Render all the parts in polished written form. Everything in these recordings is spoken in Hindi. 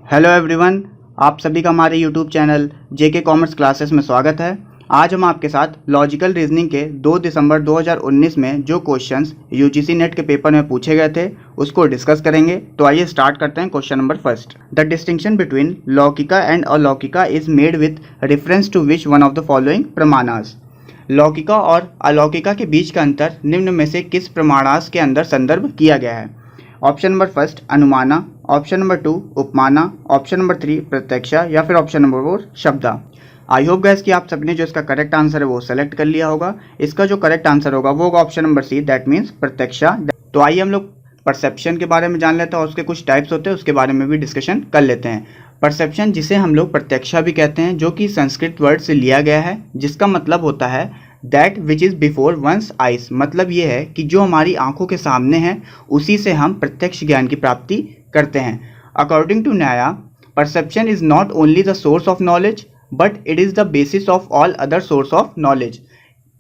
हेलो एवरीवन, आप सभी का हमारे यूट्यूब चैनल जेके कॉमर्स क्लासेस में स्वागत है। आज हम आपके साथ लॉजिकल रीजनिंग के 2 दिसंबर 2019 में जो क्वेश्चंस यूजीसी नेट के पेपर में पूछे गए थे उसको डिस्कस करेंगे। तो आइए स्टार्ट करते हैं। Question number first, the distinction between laukika and alaukika is made with reference to which one of the following pramanas. Laukika और अलौकिका के बीच का अंतर निम्न में से किस प्रमाणास के अंदर संदर्भ किया गया है। Option number first anumana, option number 2 upamana, option number 3 pratyaksha या फिर ऑप्शन नंबर 4 शब्दा। आई होप गाइस कि आप सबने जो इसका करेक्ट आंसर है वो सेलेक्ट कर लिया होगा। इसका जो करेक्ट आंसर होगा वो होगा option number C, that means pratyaksha. तो आइए हम लोग परसेप्शन के बारे में जान लेते हैं और उसके कुछ टाइप्स होते हैं उसके बारे में भी डिस्कशन कर लेते हैं। परसेप्शन, जिसे हम लोग प्रत्यक्षा भी कहते हैं, जो कि संस्कृत वर्ड से लिया गया है, जिसका मतलब होता है that which is before once eyes. मतलब ये है कि जो हमारी आंखों के सामने है उसी से हम प्रत्यक्ष ज्ञान की प्राप्ति करते हैं। According to Nyaya, perception is not only the source of knowledge but it is the basis of all other source of knowledge.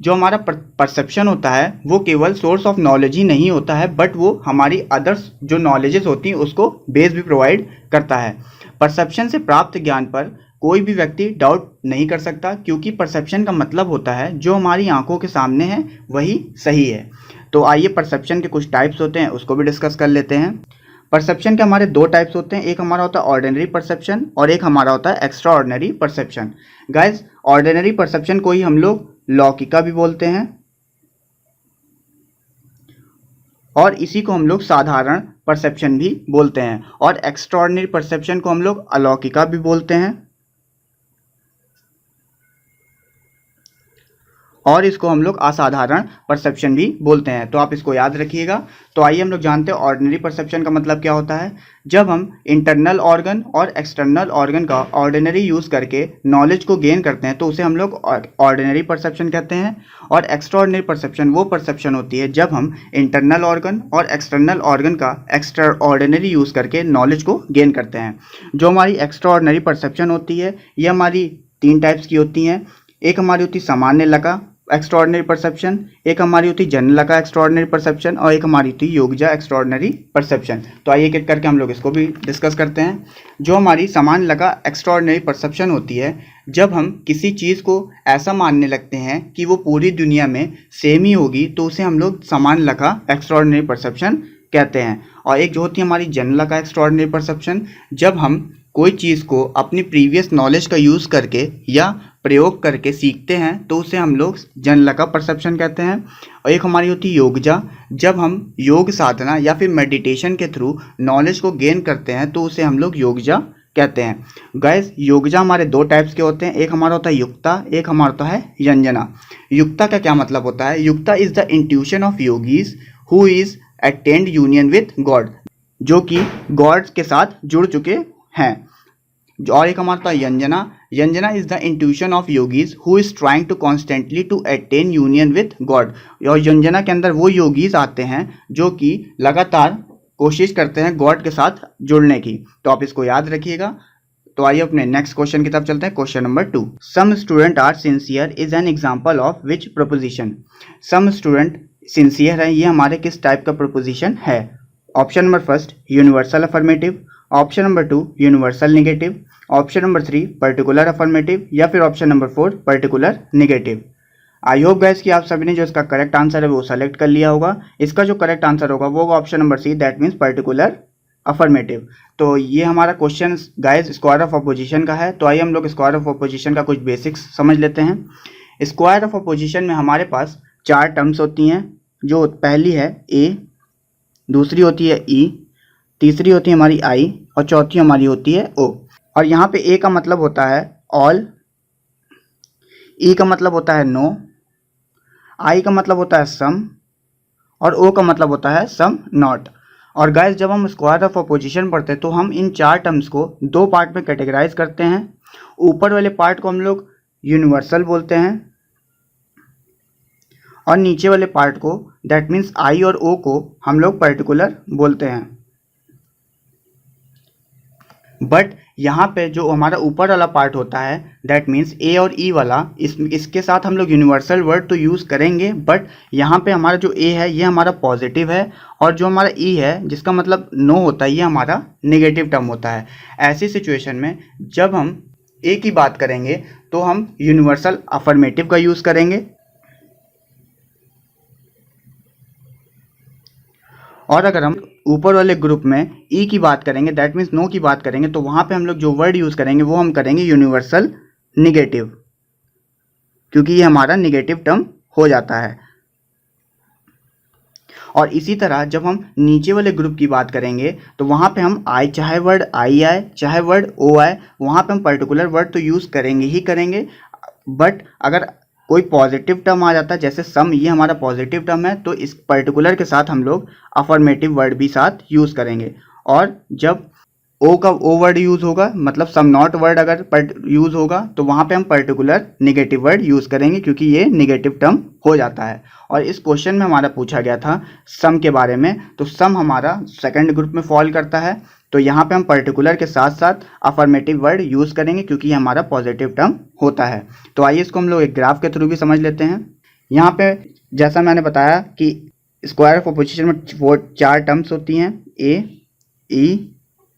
जो हमारा परसेप्शन होता है वो केवल सोर्स ऑफ नॉलेज ही नहीं होता है बट वो हमारी अदर्स जो नॉलेजेस होती हैं उसको बेस भी प्रोवाइड करता है। परसेप्शन से प्राप्त ज्ञान पर कोई भी व्यक्ति डाउट नहीं कर सकता, क्योंकि परसेप्शन का मतलब होता है जो हमारी आंखों के सामने है वही सही है। तो आइए परसेप्शन के कुछ टाइप्स होते हैं उसको भी डिस्कस कर लेते हैं। परसेप्शन के हमारे दो टाइप्स होते हैं, एक हमारा होता है ऑर्डिनरी परसेप्शन और एक हमारा होता है extra ordinary perception. Guys, ordinary perception को ही हम लोग लौकिका भी बोलते हैं और इसी को हम लोग साधारण परसेप्शन भी बोलते हैं, और एक्स्ट्रा ऑर्डिनरी परसेप्शन को हम लोग अलौकिका भी बोलते हैं और इसको हम लोग असाधारण परसेप्शन भी बोलते हैं। तो आप इसको याद रखिएगा। तो आइए हम लोग जानते हैं ऑर्डिनरी परसेप्शन का मतलब क्या होता है। जब हम इंटरनल ऑर्गन और एक्सटर्नल ऑर्गन का ऑर्डिनरी यूज़ करके नॉलेज को गेन करते हैं तो उसे हम लोग ऑर्डिनरी परसेप्शन कहते हैं। और एक्स्ट्रा ऑर्डिनरी परसेप्शन वो परसेप्शन होती है जब हम इंटरनल ऑर्गन और एक्सटर्नल ऑर्गन का एक्स्ट्रा ऑर्डिनरी यूज़ करके नॉलेज को गेन करते हैं। जो हमारी एक्स्ट्रा ऑर्डिनरी परसेप्शन होती है ये हमारी 3 टाइप्स की होती हैं। एक हमारी होती है सामान्य लका एक्स्ट्राऑर्डिनरी परसेप्शन, एक हमारी होती है जनरल लका एक्स्ट्राऑर्डिनरी परसेप्शन और एक हमारी होती है योग्यजा एक्स्ट्राऑर्डिनरी परसेप्शन। तो आइए एक एक करके हम लोग इसको भी डिस्कस करते हैं। जो हमारी सामान्य लका एक्स्ट्राऑर्डिनरी परसेप्शन होती है जब हम किसी चीज़ को ऐसा मानने लगते हैं कि वो पूरी दुनिया में सेम ही होगी तो उसे हम लोग सामान्य लका एक्स्ट्राऑर्डिनरी परसेप्शन कहते हैं। और एक जो होती है हमारी जनरल लका एक्स्ट्राऑर्डिनरी परसेप्शन, जब हम कोई चीज़ को अपनी प्रीवियस नॉलेज का यूज़ करके या प्रयोग करके सीखते हैं तो उसे हम लोग जनरल का परसेप्शन कहते हैं। और एक हमारी होती है योग्यजा, जब हम योग साधना या फिर मेडिटेशन के थ्रू नॉलेज को गेन करते हैं तो उसे हम लोग योग्यजा कहते हैं। गाइस, योग्यजा हमारे 2 टाइप्स के होते हैं, एक हमारा होता है युक्ता, एक हमारा होता है यंजना। युक्ता का क्या मतलब होता है। Yukta is the intuition of yogis who is attend union with God, जो कि गॉड के साथ जुड़ चुके हैं। और एक हमारा yunjana, yunjana is the intuition of yogis who is trying to constantly to attain union with God. और यंजना के अंदर वो योगीज आते हैं जो कि लगातार कोशिश करते हैं गॉड के साथ जुड़ने की। तो आप इसको याद रखिएगा। तो आइए अपने नेक्स्ट क्वेश्चन की तरफ चलते हैं। Question number 2, some student are sincere is an example of which proposition. Some student sincere है, ये हमारे किस टाइप का प्रपोजिशन है। Option number first universal affirmative, option number 2 universal negative, option number 3 particular affirmative या फिर option number 4 particular negative. I hope guys कि आप सभी ने जो इसका करेक्ट आंसर है वो सेलेक्ट कर लिया होगा। इसका जो करेक्ट आंसर होगा वो होगा option number C, that means particular affirmative. तो ये हमारा question guys square of opposition का है। तो आइए हम लोग स्क्वायर ऑफ अपोजिशन का कुछ बेसिक्स समझ लेते हैं। स्क्वायर ऑफ अपोजिशन में हमारे पास 4 टर्म्स होती हैं। जो पहली है ए, दूसरी होती है ई, तीसरी होती है हमारी आई और चौथी हमारी होती है ओ। और यहाँ पे ए का मतलब होता है ऑल, ई का मतलब होता है नो, आई का मतलब होता है सम और ओ का मतलब होता है सम नॉट। और गाइस, जब हम स्क्वायर ऑफ अपोजिशन पढ़ते हैं तो हम इन 4 टर्म्स को 2 पार्ट में कैटेगराइज करते हैं। ऊपर वाले पार्ट को हम लोग यूनिवर्सल बोलते हैं और नीचे वाले पार्ट को दैट मीन्स आई और ओ को हम लोग पर्टिकुलर बोलते हैं। बट यहाँ पे जो हमारा ऊपर वाला पार्ट होता है दैट मीन्स ए और ई वाला, इसके साथ हम लोग यूनिवर्सल वर्ड तो यूज़ करेंगे, बट यहाँ पे हमारा जो ए है ये हमारा पॉजिटिव है और जो हमारा ई है जिसका मतलब नो होता है ये हमारा नेगेटिव टर्म होता है। ऐसी सिचुएशन में जब हम ए की बात करेंगे तो हम यूनिवर्सल अफर्मेटिव का यूज़ करेंगे, और अगर हम ऊपर वाले ग्रुप में ई की बात करेंगे दैट मीन्स नो की बात करेंगे तो वहाँ पे हम लोग जो वर्ड यूज़ करेंगे वो हम करेंगे यूनिवर्सल निगेटिव, क्योंकि ये हमारा निगेटिव टर्म हो जाता है। और इसी तरह जब हम नीचे वाले ग्रुप की बात करेंगे तो वहाँ पे हम आई, चाहे वर्ड आई आए चाहे वर्ड ओ आए, वहाँ पे हम पर्टिकुलर वर्ड तो यूज़ करेंगे ही करेंगे, बट अगर कोई पॉजिटिव टर्म आ जाता है जैसे सम, ये हमारा पॉजिटिव टर्म है तो इस पर्टिकुलर के साथ हम लोग अफर्मेटिव वर्ड भी साथ यूज़ करेंगे। और जब ओ का ओ वर्ड यूज़ होगा मतलब सम नॉट वर्ड अगर यूज़ होगा तो वहाँ पे हम पर्टिकुलर निगेटिव वर्ड यूज़ करेंगे क्योंकि ये निगेटिव टर्म हो जाता है। और इस क्वेश्चन में हमारा पूछा गया था सम के बारे में, तो सम हमारा सेकंड ग्रुप में फॉल करता है, तो यहाँ पे हम पर्टिकुलर के साथ साथ अफर्मेटिव वर्ड यूज़ करेंगे क्योंकि ये हमारा पॉजिटिव टर्म होता है। तो आइए इसको हम लोग एक ग्राफ के थ्रू भी समझ लेते हैं। यहाँ पे जैसा मैंने बताया कि स्क्वायर ऑफ अपोजिशन में चार टर्म्स होती हैं, ए, ई,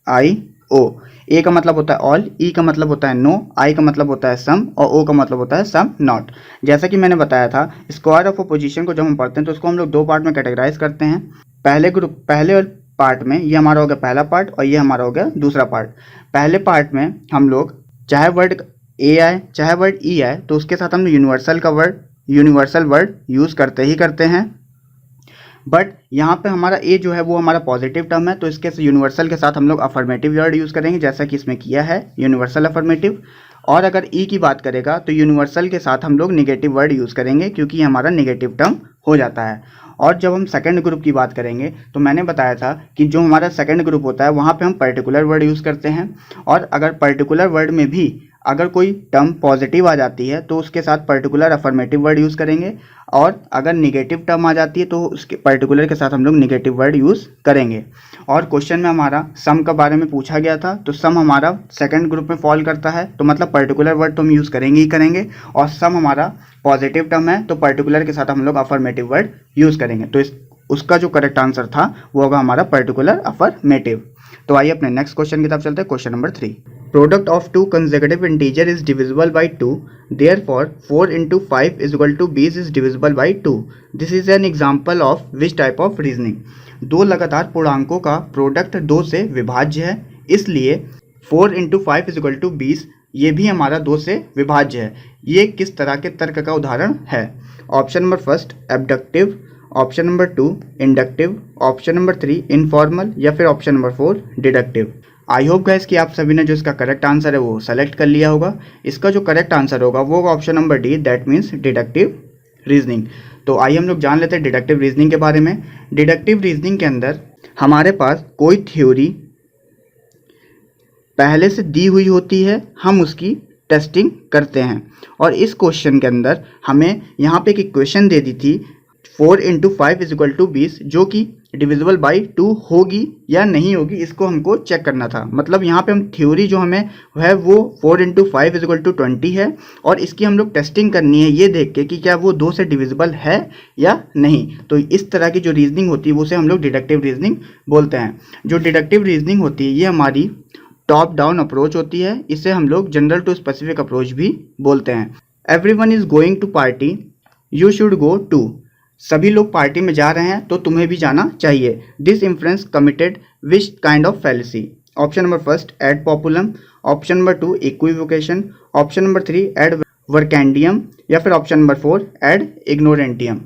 आई, ओ। ए का मतलब होता है ऑल, ई का मतलब होता है नो, आई का मतलब होता है सम और ओ का मतलब होता है सम नॉट। जैसा कि मैंने बताया था स्क्वायर ऑफ अपोजिशन को जब हम पढ़ते हैं तो उसको हम लोग दो पार्ट में कैटेगराइज करते हैं। पहले पार्ट में ये हमारा हो गया पहला पार्ट और ये हमारा हो गया दूसरा पार्ट। पहले पार्ट में हम लोग चाहे वर्ड ए आए चाहे वर्ड ई आए तो उसके साथ हम यूनिवर्सल वर्ड यूज़ करते ही करते हैं, बट यहाँ पे हमारा ए जो है वो हमारा पॉजिटिव टर्म है तो इसके यूनिवर्सल के साथ हम लोग अफर्मेटिव वर्ड यूज़ करेंगे जैसा कि इसमें किया है यूनिवर्सल अफर्मेटिव। और अगर ई की बात करेगा तो यूनिवर्सल के साथ हम लोग निगेटिव वर्ड यूज़ करेंगे क्योंकि हमारा निगेटिव टर्म हो जाता है। और जब हम सेकंड ग्रुप की बात करेंगे तो मैंने बताया था कि जो हमारा सेकंड ग्रुप होता है वहाँ पे हम पर्टिकुलर वर्ड यूज़ करते हैं, और अगर पर्टिकुलर वर्ड में भी अगर कोई टर्म पॉजिटिव आ जाती है तो उसके साथ पर्टिकुलर अफर्मेटिव वर्ड यूज़ करेंगे, और अगर निगेटिव टर्म आ जाती है तो उसके पर्टिकुलर के साथ हम लोग निगेटिव वर्ड यूज़ करेंगे। और क्वेश्चन में हमारा सम के बारे में पूछा गया था तो सम हमारा सेकंड ग्रुप में फॉल करता है, तो मतलब पर्टिकुलर वर्ड तो हम यूज़ करेंगे ही करेंगे, और सम हमारा पॉजिटिव टर्म है तो पर्टिकुलर के साथ हम लोग अफर्मेटिव वर्ड यूज़ करेंगे। तो उसका जो करेक्ट आंसर था वो होगा हमारा पर्टिकुलर अफर्मेटिव। तो आइए अपने नेक्स्ट क्वेश्चन की तरफ चलते हैं। Question number 3, product of to consecutive integer is divisible by 2, therefore 4 into 5 is equal to 20 is divisible by 2. This is an example of which type of reasoning. दो लगातार पूर्णांकों का प्रोडक्ट 2 से विभाज्य है, इसलिए 4 into 5 is equal to 20 ये भी हमारा 2 से विभाज्य है। ये किस तरह के तर्क का उदाहरण है? Option number first abductive, option number 2 inductive, option number 3 informal, या फिर option number 4 deductive. I hope guys कि आप सभी ने जो इसका करेक्ट आंसर है वो सेलेक्ट कर लिया होगा। इसका जो करेक्ट आंसर होगा वो होगा option number D, that means deductive reasoning. तो आइए हम लोग जान लेते हैं डिडक्टिव रीजनिंग के बारे में। डिडक्टिव रीजनिंग के अंदर हमारे पास कोई थ्योरी पहले से दी हुई होती है, हम उसकी टेस्टिंग करते हैं। और इस क्वेश्चन के अंदर हमें यहाँ पे एक इक्वेशन दे दी थी 4 into 5 is equal to 20 जो कि डिविजिबल बाई 2 होगी या नहीं होगी, इसको हमको चेक करना था। मतलब यहाँ पे हम थ्योरी जो हमें है वो 4 into 5 is equal to 20 है, और इसकी हम लोग टेस्टिंग करनी है ये देख के कि क्या वो 2 से डिविजिबल है या नहीं। तो इस तरह की जो रीजनिंग होती है उसे हम लोग डिडक्टिव रीजनिंग बोलते हैं। जो डिडक्टिव रीजनिंग होती है ये हमारी टॉप डाउन अप्रोच होती है, इसे हम लोग जनरल टू स्पेसिफिक अप्रोच भी बोलते हैं। Everyone is going to party, you should go too. सभी लोग पार्टी में जा रहे हैं तो तुम्हें भी जाना चाहिए। This influence committed which kind of fallacy? Option number first ad populum, option number 2 equivocation, option number 3 ad verecundiam, या फिर option number 4 ad ignorantiam.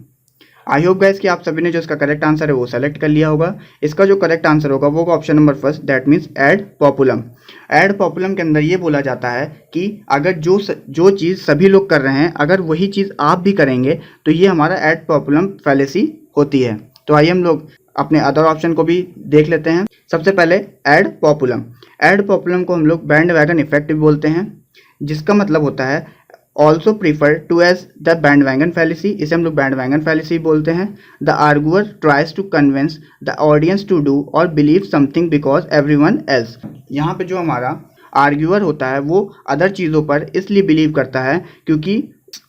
I hope guys कि आप सभी ने जो इसका करेक्ट आंसर है वो सेलेक्ट कर लिया होगा। इसका जो करेक्ट आंसर होगा वो option number first, that means ad populum. Ad populum के अंदर ये बोला जाता है कि अगर जो चीज़ सभी लोग कर रहे हैं अगर वही चीज़ आप भी करेंगे तो ये हमारा एड पॉपुलम फैलेसी होती है। तो आइए हम लोग अपने अदर ऑप्शन को भी देख लेते हैं। सबसे पहले एड पॉपुलम। एड पॉपुलम को हम लोग बैंड वैगन इफेक्ट भी बोलते हैं, जिसका मतलब होता है also prefer to as the bandwagon fallacy, इसे हम लोग बैंडवैगन फैलिसी बोलते हैं। The arguer tries to convince the audience to do और believe something because everyone else. यहाँ पे जो हमारा आर्ग्यूअर होता है वो अदर चीज़ों पर इसलिए बिलीव करता है क्योंकि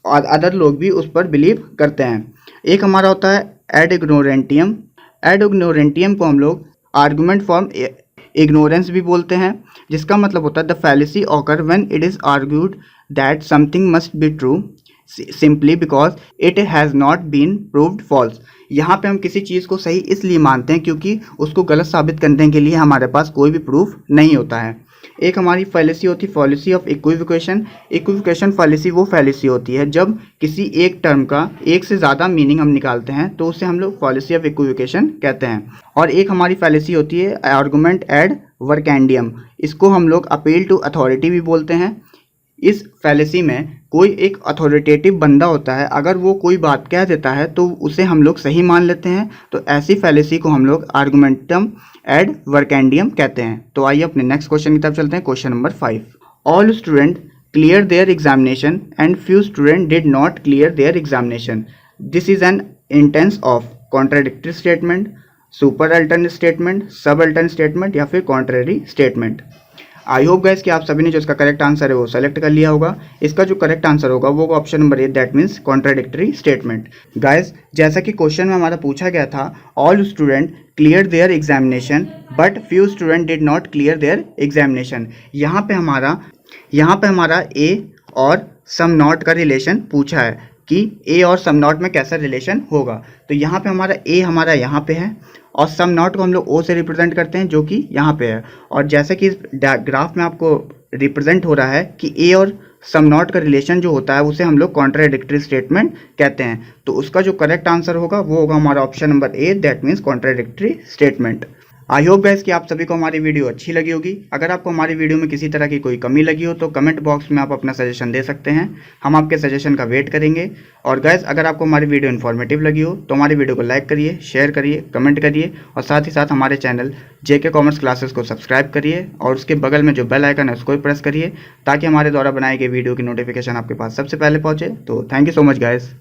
अदर लोग भी उस पर बिलीव करते हैं। एक हमारा होता है एड इग्नोरेंटियम। एड इग्नोरेंटियम को हम लोग आर्गूमेंट फॉर्म इग्नोरेंस भी बोलते हैं, जिसका मतलब होता है the fallacy occur when it is argued that something must be true simply because it has not been proved false. यहाँ पे हम किसी चीज़ को सही इसलिए मानते हैं क्योंकि उसको गलत साबित करने के लिए हमारे पास कोई भी प्रूफ नहीं होता है। एक हमारी फैलिसी होती है फैलिसी ऑफ इक्विवोकेशन। इक्विवोकेशन फैलिसी वो फैलिसी होती है जब किसी एक टर्म का एक से ज़्यादा मीनिंग हम निकालते हैं तो उसे हम लोग फैलिसी ऑफ इक्विवोकेशन कहते हैं। और एक हमारी फैलिसी होती है आर्गुमेंट एड वर्केंडियम, इसको हम लोग अपील टू अथॉरिटी भी बोलते हैं। इस फैलिसी में कोई एक अथॉरिटेटिव बंदा होता है, अगर वो कोई बात कह देता है तो उसे हम लोग सही मान लेते हैं, तो ऐसी फैलिसी को हम लोग आर्गुमेंटम एड वर्केंडियम कहते हैं। तो आइए अपने नेक्स्ट क्वेश्चन की तरफ चलते हैं। Question number 5, all student clear their examination and few student did not clear their examination. This is an instance of contradictory statement, super alternate statement, sub alternate statement या फिर contrary statement. I hope guys कि आप सभी ने जो इसका करेक्ट आंसर है वो सेलेक्ट कर लिया होगा। इसका जो करेक्ट आंसर होगा वो option number A, that means contradictory statement. Guys जैसा कि क्वेश्चन में हमारा पूछा गया था all student clear their examination but few student did not clear their examination. यहाँ पे हमारा ए और सम नॉट का रिलेशन पूछा है कि ए और सम नॉट में कैसा रिलेशन होगा। तो यहाँ पे हमारा ए हमारा यहाँ पे है और सम नॉट को हम लोग ओ से रिप्रेजेंट करते हैं जो कि यहाँ पे है। और जैसे कि इस ग्राफ में आपको रिप्रेजेंट हो रहा है कि ए और सम नॉट का रिलेशन जो होता है उसे हम लोग कॉन्ट्राडिक्टरी स्टेटमेंट कहते हैं। तो उसका जो करेक्ट आंसर होगा वो होगा हमारा option number A, that means contradictory statement. I hope guys कि आप सभी को हमारी वीडियो अच्छी लगी होगी। अगर आपको हमारी वीडियो में किसी तरह की कोई कमी लगी हो तो कमेंट बॉक्स में आप अपना सजेशन दे सकते हैं, हम आपके सजेशन का वेट करेंगे। और गाइस अगर आपको हमारी वीडियो इन्फॉर्मेटिव लगी हो तो हमारी वीडियो को लाइक करिए, शेयर करिए, कमेंट करिए और साथ ही साथ हमारे चैनल जेके कॉमर्स क्लासेस को सब्सक्राइब करिए और उसके बगल में जो बेल आइकन है उसको भी प्रेस करिए ताकि हमारे द्वारा बनाई गई वीडियो की नोटिफिकेशन आपके पास सबसे पहले पहुँचे। तो thank you so much guys.